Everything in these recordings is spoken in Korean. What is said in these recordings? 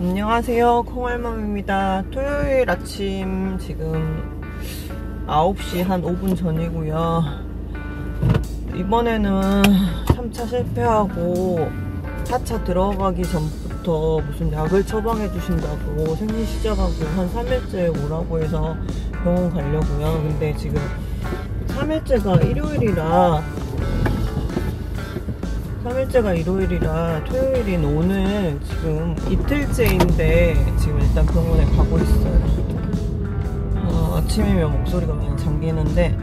안녕하세요, 콩알맘입니다. 토요일 아침 지금 9시 한 5분 전이고요. 이번에는 3차 실패하고 4차 들어가기 전부터 무슨 약을 처방해 주신다고 생리 시작하고 한 3일째 오라고 해서 병원 가려고요. 근데 지금 3일째가 일요일이라 토요일인 오늘 지금 이틀째인데 지금 일단 병원에 가고 있어요. 아침이면 목소리가 그냥 잠기는데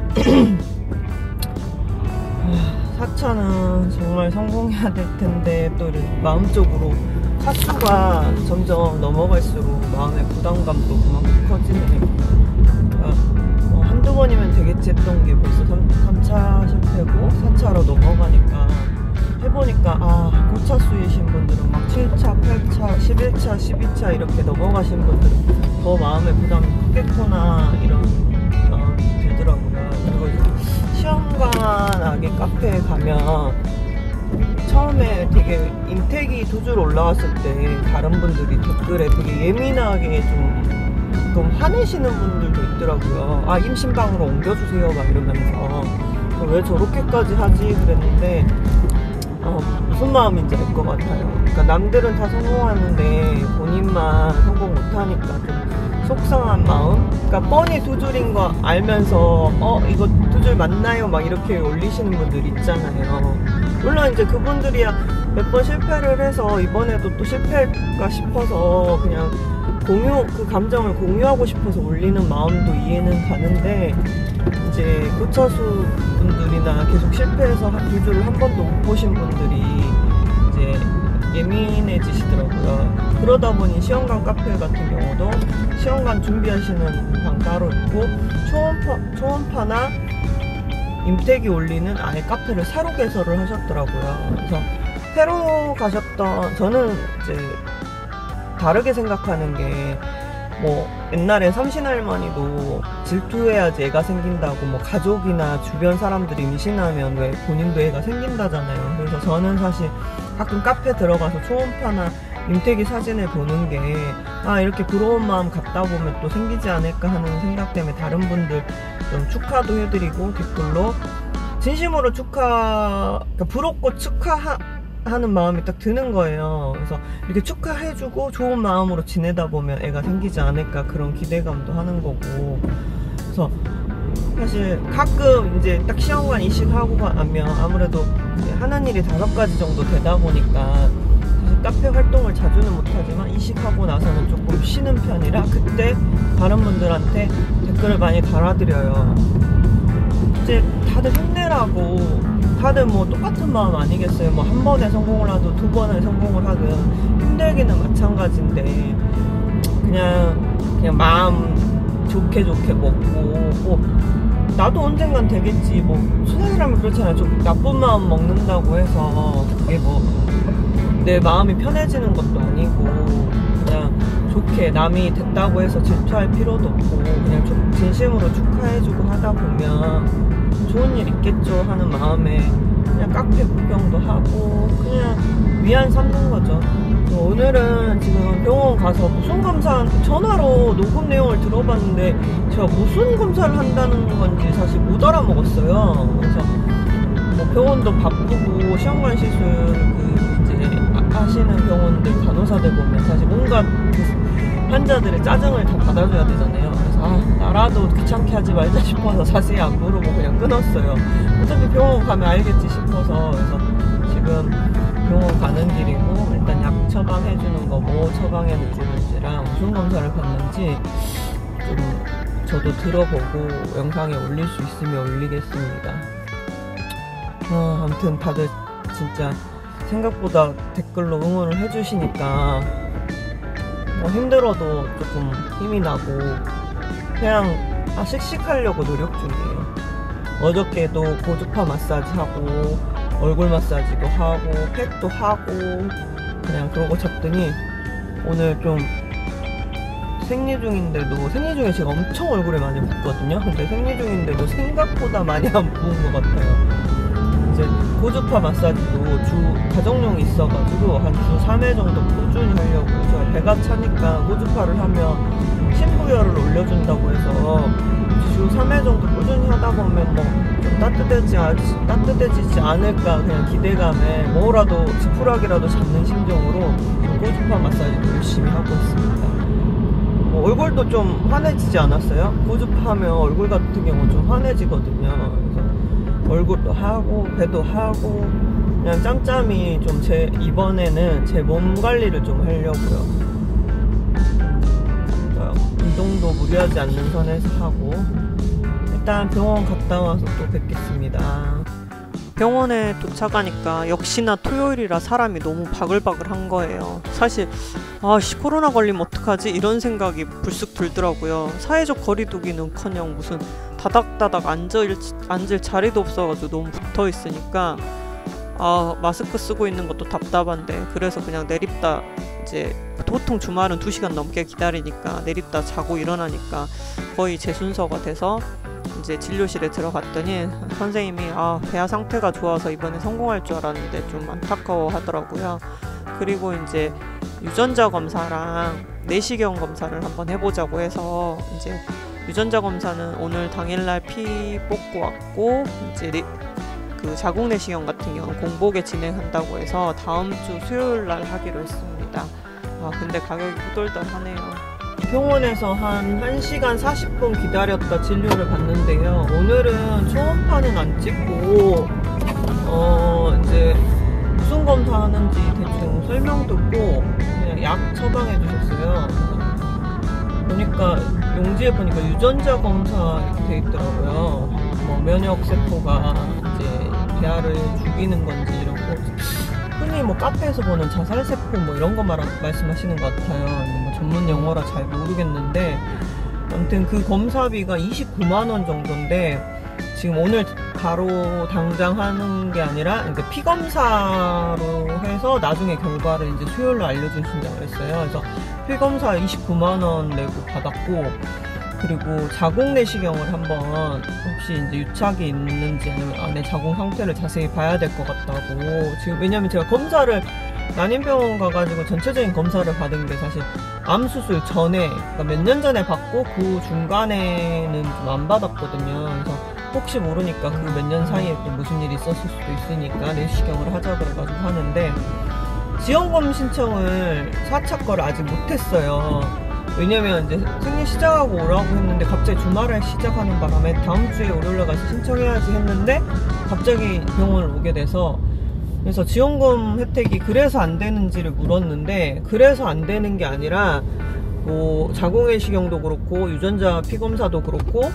4차는 정말 성공해야 될 텐데 또 마음적으로 사수가 점점 넘어갈수록 마음의 부담감도 그만큼 커지네요. 그러니까 한두 번이면 되겠지 했던 게 벌써 3차 실패고 4차로 넘어가니까 해보니까 고차수이신 분들은 막 7차, 8차, 11차, 12차 이렇게 넘어가신 분들은 더 마음의 부담이 크겠구나 이런 마음이 들더라고요. 그리고 시험관하게 카페에 가면 처음에 되게 임택이 두 줄 올라왔을 때 다른 분들이 댓글에 되게 예민하게 좀 화내시는 분들도 있더라고요. 임신방으로 옮겨주세요 막 이러면서 왜 저렇게까지 하지 그랬는데 무슨 마음인지 알 것 같아요. 그러니까 남들은 다 성공하는데 본인만 성공 못하니까 좀 속상한 마음? 그러니까 뻔히 두 줄인 거 알면서 이거 두 줄 맞나요? 막 이렇게 올리시는 분들 있잖아요. 물론 이제 그분들이야 몇 번 실패를 해서 이번에도 또 실패할까 싶어서 그냥 그 감정을 공유하고 싶어서 올리는 마음도 이해는 가는데 이제 고차수 분들이나 계속 실패해서 두 줄을 한 번도 못 보신 분들이 이제 예민해지시더라고요. 그러다 보니 시험관 카페 같은 경우도 시험관 준비하시는 방 따로 있고 초음파나 임택이 올리는 아예 카페를 새로 개설을 하셨더라고요. 그래서 새로 가셨던 저는 이제 다르게 생각하는 게 옛날엔 삼신할머니도 질투해야지 애가 생긴다고 가족이나 주변 사람들이 임신하면 왜 본인도 애가 생긴다잖아요. 그래서 저는 사실 가끔 카페 들어가서 초음파나 임태기 사진을 보는 게 이렇게 부러운 마음 갖다 보면 또 생기지 않을까 하는 생각 때문에 다른 분들 좀 축하도 해드리고 댓글로 진심으로 그러니까 부럽고 하는 마음이 딱 드는 거예요. 그래서 이렇게 축하해주고 좋은 마음으로 지내다 보면 애가 생기지 않을까 그런 기대감도 하는 거고. 그래서 사실 가끔 이제 딱 시험관 이식하고 나면 아무래도 이제 하는 일이 5가지 정도 되다 보니까 사실 카페 활동을 자주는 못하지만 이식하고 나서는 조금 쉬는 편이라 그때 다른 분들한테 댓글을 많이 달아드려요. 이제 다들 힘내라고. 다들 똑같은 마음 아니겠어요? 한 번에 성공을 하든 두 번에 성공을 하든 힘들기는 마찬가지인데 그냥 마음 좋게 먹고 나도 언젠간 되겠지 수사이라면 그렇잖아요. 좀 나쁜 마음 먹는다고 해서 그게 내 마음이 편해지는 것도 아니고 그냥 좋게 남이 됐다고 해서 질투할 필요도 없고 그냥 좀 진심으로 축하해주고 하다 보면 좋은 일 있겠죠 하는 마음에 그냥 카페 구경도 하고 그냥 위안 삼는 거죠. 오늘은 지금 병원 가서 무슨 전화로 녹음 내용을 들어봤는데 제가 무슨 검사를 한다는 건지 사실 못 알아먹었어요. 그래서 병원도 바쁘고 시험관 시술 이제 하시는 병원들 간호사들 보면 사실 온갖 환자들의 짜증을 다 받아줘야 되잖아요. 그래서 나라도 귀찮게 하지 말자 싶어서 자세히 안 물어보고 그냥 끊었어요. 어차피 병원 가면 알겠지 싶어서. 그래서 지금 병원 가는 길이고 일단 약 처방해주는 거 처방해주는지랑 무슨 검사를 받는지 좀 저도 들어보고 영상에 올릴 수 있으면 올리겠습니다. 아무튼 다들 진짜 생각보다 댓글로 응원을 해주시니까 힘들어도 조금 힘이 나고 그냥 씩씩하려고 노력 중이에요. 어저께도 고주파 마사지 하고 얼굴 마사지도 하고 팩도 하고 그냥 그러고 잤더니 오늘 좀 생리 중에 제가 엄청 얼굴에 많이 붓거든요. 근데 생리 중인데도 생각보다 많이 안 부은 것 같아요. 이제 고주파 마사지도 가정용이 있어가지고 한 주 3회 정도 꾸준히 하려고요. 제가 배가 차니까 고주파를 하면 신부열을 올려준다고 해서 주 3회 정도 꾸준히 하다 보면 뭐 좀 따뜻해지지 않을까 그냥 기대감에 뭐라도 지푸라기라도 잡는 심정으로 고주파 마사지도 열심히 하고 있습니다. 뭐 얼굴도 좀 환해지지 않았어요? 고주파하면 얼굴 같은 경우 좀 환해지거든요. 그래서 얼굴도 하고 배도 하고 그냥 짬짬이 좀 이번에는 제 몸 관리를 좀 하려고요. 운동도 무리하지 않는 선에서 하고 일단 병원 갔다 와서 또 뵙겠습니다. 병원에 도착하니까 역시나 토요일이라 사람이 너무 바글바글한 거예요. 사실 코로나 걸리면 어떡하지? 이런 생각이 불쑥 들더라고요. 사회적 거리두기는커녕 무슨 다닥다닥 앉을 자리도 없어가지고 너무 붙어 있으니까 마스크 쓰고 있는 것도 답답한데 그래서 그냥 내립다 이제 보통 주말은 2시간 넘게 기다리니까 내립다 자고 일어나니까 거의 제 순서가 돼서 이제 진료실에 들어갔더니 선생님이 배아 상태가 좋아서 이번에 성공할 줄 알았는데 좀 안타까워 하더라고요. 그리고 이제 유전자 검사랑 내시경 검사를 한번 해보자고 해서 이제 유전자 검사는 오늘 당일날 피 뽑고 왔고 이제 그 자궁 내시경 같은 경우는 공복에 진행한다고 해서 다음 주 수요일날 하기로 했습니다. 근데 가격이 후덜덜하네요. 병원에서 한 1시간 40분 기다렸다 진료를 받는데요. 오늘은 초음파는 안 찍고 이제 무슨 검사하는지 대충 설명 듣고 그냥 약 처방해 주셨어요. 보니까 용지에 보니까 유전자 검사 이렇게 돼 있더라고요. 뭐 면역 세포가 이제 배아를 죽이는 건지 이런 거 흔히 뭐 카페에서 보는 자살세포 뭐 이런 거 말씀하시는 것 같아요. 뭐 전문 용어라 잘 모르겠는데 아무튼 그 검사비가 29만원 정도인데 지금 오늘 바로 당장 하는 게 아니라 그러니까 피검사로 해서 나중에 결과를 이제 수요일로 알려주신다고 했어요. 그래서 피검사 29만원 내고 받았고 그리고 자궁 내시경을 한번 혹시 이제 유착이 있는지 아니면 안에 자궁 상태를 자세히 봐야 될 것 같다고 지금 왜냐면 제가 검사를 난임병원 가가지고 전체적인 검사를 받은 게 사실 암 수술 전에 그러니까 몇 년 전에 받고 그 중간에는 좀 안 받았거든요. 그래서 혹시 모르니까 그 몇 년 사이에 또 무슨 일이 있었을 수도 있으니까 내시경을 하자 그래가지고 하는데 지원금 신청을 4차 거를 아직 못했어요. 왜냐면 이제 생리 시작하고 오라고 했는데 갑자기 주말에 시작하는 바람에 다음 주에 월요일에 가서 신청해야지 했는데 갑자기 병원을 오게 돼서 그래서 지원금 혜택이 그래서 안 되는지를 물었는데 그래서 안 되는 게 아니라 뭐 자궁내시경도 그렇고 유전자 피검사도 그렇고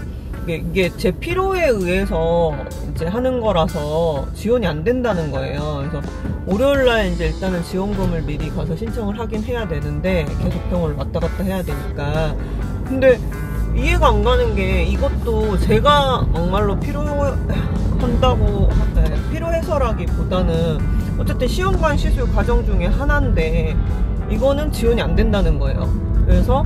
이게 제 필요에 의해서 이제 하는 거라서 지원이 안 된다는 거예요. 그래서 월요일날 이제 일단은 지원금을 미리 가서 신청을 하긴 해야 되는데 계속 병원을 왔다 갔다 해야 되니까 근데 이해가 안 가는 게 이것도 제가 막말로 필요해서라기보다는 어쨌든 시험관 시술 과정 중에 하나인데 이거는 지원이 안 된다는 거예요. 그래서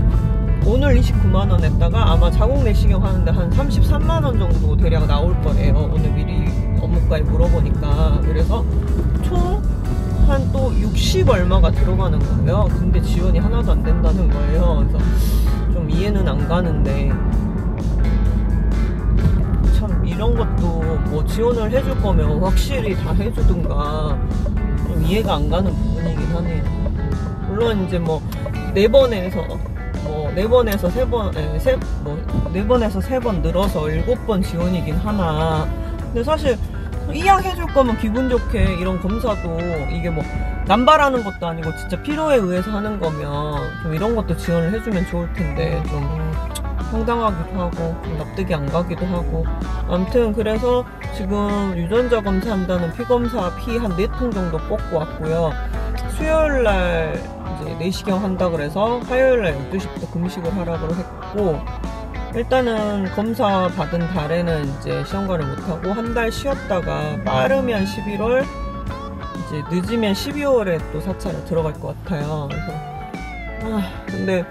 오늘 29만원 냈다가 아마 자궁 내시경 하는데 한 33만원 정도 대략 나올 거예요. 오늘 미리 업무과에 물어보니까. 그래서 총 한 또 60 얼마가 들어가는 거예요. 근데 지원이 하나도 안 된다는 거예요. 그래서 좀 이해는 안 가는데 참 이런 것도 뭐 지원을 해줄 거면 확실히 다 해주든가 좀 이해가 안 가는 부분이긴 하네요. 물론 이제 뭐 4번에서 3번 늘어서 7번 지원이긴 하나 근데 사실 이약 해줄 거면 기분 좋게 이런 검사도 이게 뭐 남발하는 것도 아니고 진짜 필요에 의해서 하는 거면 좀 이런 것도 지원을 해주면 좋을 텐데 좀 황당하기도 하고 좀 납득이 안 가기도 하고 아무튼 그래서 지금 유전자 검사한다는 피검사 피 한 4통 정도 뽑고 왔고요. 수요일날 이제 내시경 한다 그래서 화요일날 12시부터 금식을 하라고 했고 일단은 검사 받은 달에는 이제 시험관을 못하고 한 달 쉬었다가 빠르면 11월 이제 늦으면 12월에 또 4차를 들어갈 것 같아요. 그래서 근데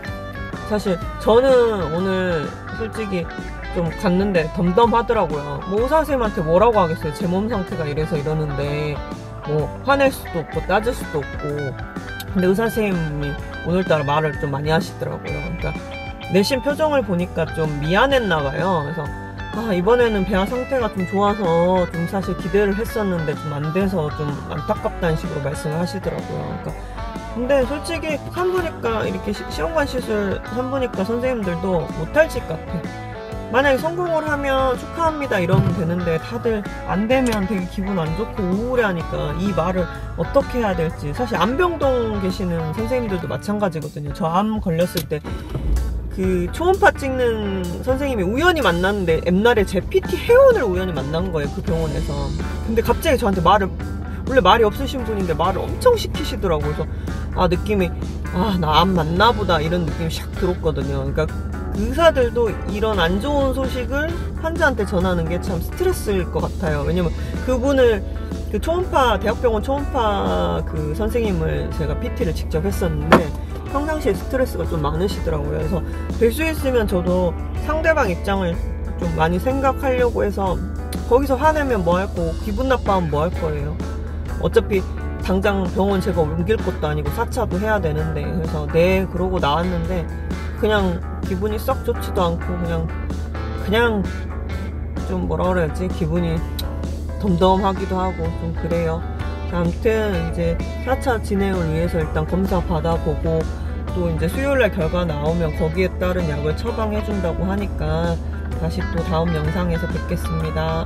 사실 저는 오늘 솔직히 좀 갔는데 덤덤하더라고요. 뭐 의사선생님한테 뭐라고 하겠어요. 제 몸 상태가 이래서 이러는데 뭐 화낼 수도 없고 따질 수도 없고. 근데 의사선생님이 오늘따라 말을 좀 많이 하시더라고요. 그러니까 내심 표정을 보니까 좀 미안했나 봐요. 그래서 이번에는 배아 상태가 좀 좋아서 좀 사실 기대를 했었는데 좀 안 돼서 좀 안타깝다는 식으로 말씀을 하시더라고요. 그러니까 근데 솔직히 산부니까 이렇게 시험관 시술 산부니까 선생님들도 못할 짓 같아. 만약에 성공을 하면 축하합니다 이러면 되는데 다들 안 되면 되게 기분 안 좋고 우울해하니까 이 말을 어떻게 해야 될지. 사실 암병동 계시는 선생님들도 마찬가지거든요. 저 암 걸렸을 때 그 초음파 찍는 선생님이 우연히 만났는데 옛날에 제 PT 회원을 우연히 만난 거예요, 그 병원에서. 근데 갑자기 저한테 원래 말이 없으신 분인데 말을 엄청 시키시더라고요. 그래서 느낌이 나 암 맞나 보다 이런 느낌이 샥 들었거든요. 그러니까 의사들도 이런 안 좋은 소식을 환자한테 전하는 게 참 스트레스일 것 같아요. 왜냐면 그분을 그 대학병원 초음파 그 선생님을 제가 PT를 직접 했었는데 평상시에 스트레스가 좀 많으시더라고요. 그래서 될 수 있으면 저도 상대방 입장을 좀 많이 생각하려고 해서 거기서 화내면 뭐 할 거고 기분 나빠하면 뭐 할 거예요. 어차피 당장 병원 제가 옮길 것도 아니고 4차도 해야 되는데. 그래서 그러고 나왔는데 그냥 기분이 썩 좋지도 않고 그냥 좀 뭐라 그래야지, 기분이 덤덤하기도 하고 좀 그래요. 아무튼 이제 4차 진행을 위해서 일단 검사 받아보고 또 이제 수요일날 결과 나오면 거기에 따른 약을 처방해준다고 하니까 다시 또 다음 영상에서 뵙겠습니다.